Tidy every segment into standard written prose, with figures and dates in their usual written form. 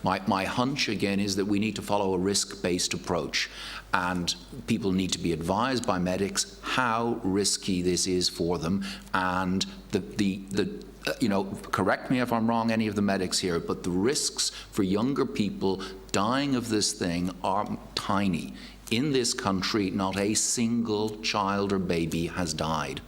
My hunch, again, is that we need to follow a risk-based approach, and people need to be advised by medics how risky this is for them, and correct me if I'm wrong, any of the medics here, but the risks for younger people dying of this thing are tiny. In this country, not a single child or baby has died.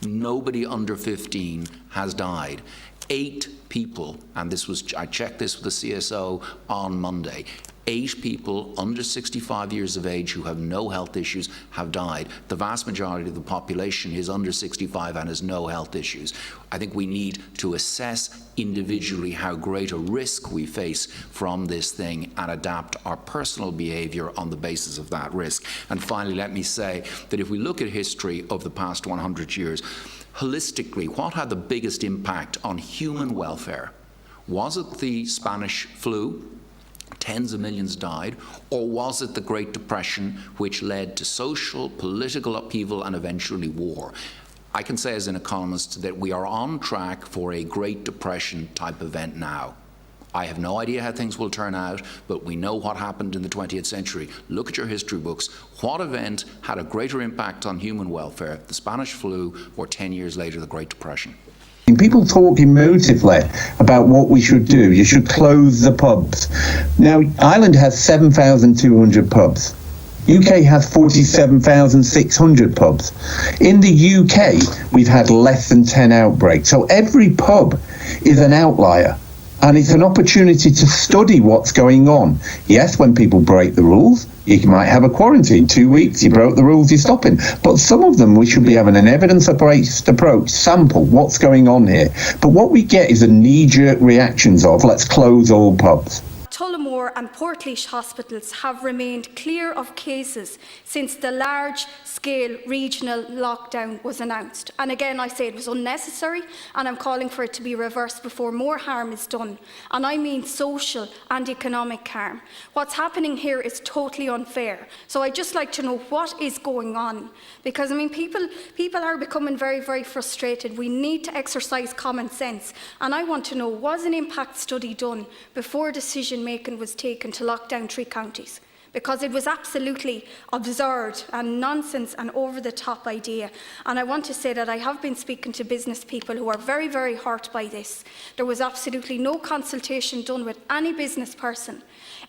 Nobody under 15 has died. 8 people, and I checked this with the CSO on Monday, 8 people under 65 years of age who have no health issues have died. The vast majority of the population is under 65 and has no health issues. I think we need to assess individually how great a risk we face from this thing and adapt our personal behaviour on the basis of that risk. And finally, let me say that if we look at history of the past 100 years, holistically, what had the biggest impact on human welfare? Was it the Spanish flu? Tens of millions died, or was it the Great Depression, which led to social, political upheaval and eventually war? I can say as an economist that we are on track for a Great Depression type event now. I have no idea how things will turn out, but we know what happened in the 20th century. Look at your history books. What event had a greater impact on human welfare, the Spanish flu, or 10 years later, the Great Depression? People talk emotively about what we should do. You should close the pubs. Now, Ireland has 7,200 pubs. UK has 47,600 pubs. In the UK, we've had less than 10 outbreaks. So every pub is an outlier. And it's an opportunity to study what's going on. Yes, when people break the rules, you might have a quarantine. 2 weeks, you broke the rules, you're stopping. But some of them, we should be having an evidence-based approach, sample what's going on here. But what we get is a knee-jerk reactions of, let's close all pubs. Tullamore and Portlaoise hospitals have remained clear of cases since the large-scale regional lockdown was announced. And again, I say it was unnecessary, and I'm calling for it to be reversed before more harm is done. And I mean social and economic harm. What's happening here is totally unfair. So I'd just like to know what is going on. Because, I mean, people are becoming very, very frustrated. We need to exercise common sense. And I want to know, was an impact study done before decision-making was taken to lock down 3 counties? Because it was absolutely absurd and nonsense and over-the-top idea. And I want to say that I have been speaking to business people who are very, very hurt by this. There was absolutely no consultation done with any business person.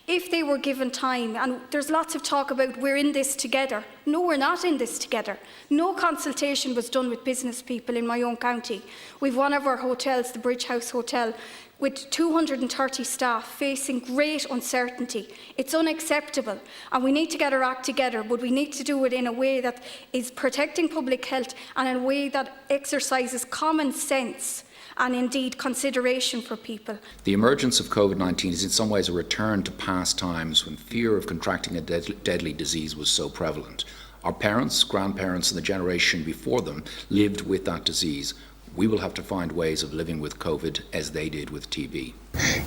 If they were given time, and there's lots of talk about we're in this together. No, we're not in this together. No consultation was done with business people in my own county. We've one of our hotels, the Bridge House Hotel, with 230 staff facing great uncertainty. It's unacceptable, and we need to get our act together, but we need to do it in a way that is protecting public health and in a way that exercises common sense and indeed consideration for people. The emergence of COVID-19 is in some ways a return to past times when fear of contracting a deadly disease was so prevalent. Our parents, grandparents and the generation before them lived with that disease. We will have to find ways of living with COVID as they did with TB.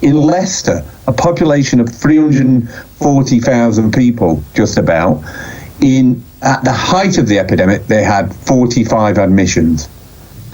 In Leicester, a population of 340,000 people, just about, at the height of the epidemic, they had 45 admissions.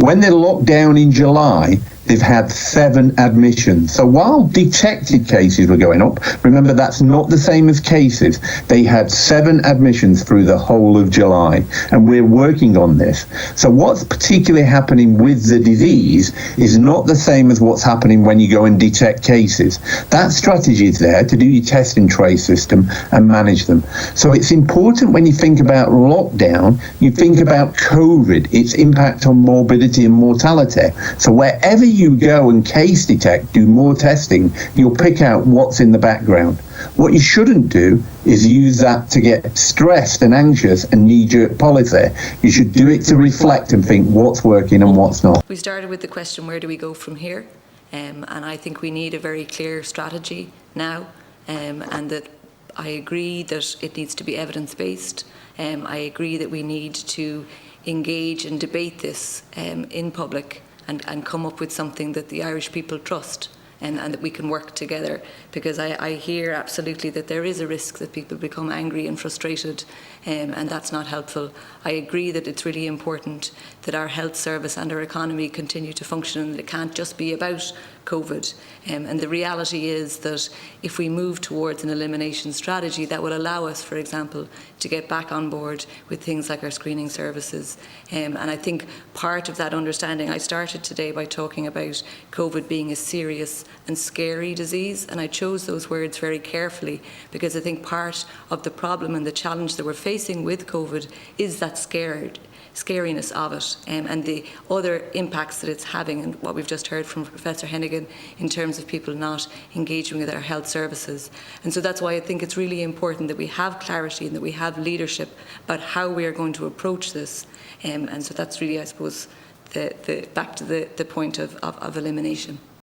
When they locked down in July, they've had 7 admissions. So while detected cases were going up, remember that's not the same as cases, they had 7 admissions through the whole of July, and we're working on this. So what's particularly happening with the disease is not the same as what's happening when you go and detect cases. That strategy is there to do your test and trace system and manage them. So it's important when you think about lockdown, you think about COVID, its impact on morbidity and mortality. So wherever you go and case detect, do more testing, you'll pick out what's in the background. What you shouldn't do is use that to get stressed and anxious and knee-jerk policy. You should do it to reflect and think what's working and what's not. We started with the question, where do we go from here? And I think we need a very clear strategy now, and that I agree that it needs to be evidence-based. I agree that we need to engage and debate this in public and come up with something that the Irish people trust. and that we can work together, because I hear absolutely that there is a risk that people become angry and frustrated, and that's not helpful. I agree that it's really important that our health service and our economy continue to function, and it can't just be about COVID. And the reality is that if we move towards an elimination strategy, that will allow us, for example, to get back on board with things like our screening services. And I think part of that understanding, I started today by talking about COVID being a serious and scary disease, and I chose those words very carefully because I think part of the problem and the challenge that we're facing with COVID is that scariness of it, and the other impacts that it's having, and what we've just heard from Professor Hennigan in terms of people not engaging with our health services. And so that's why I think it's really important that we have clarity and that we have leadership about how we are going to approach this. And so that's really, I suppose, back to the point of elimination.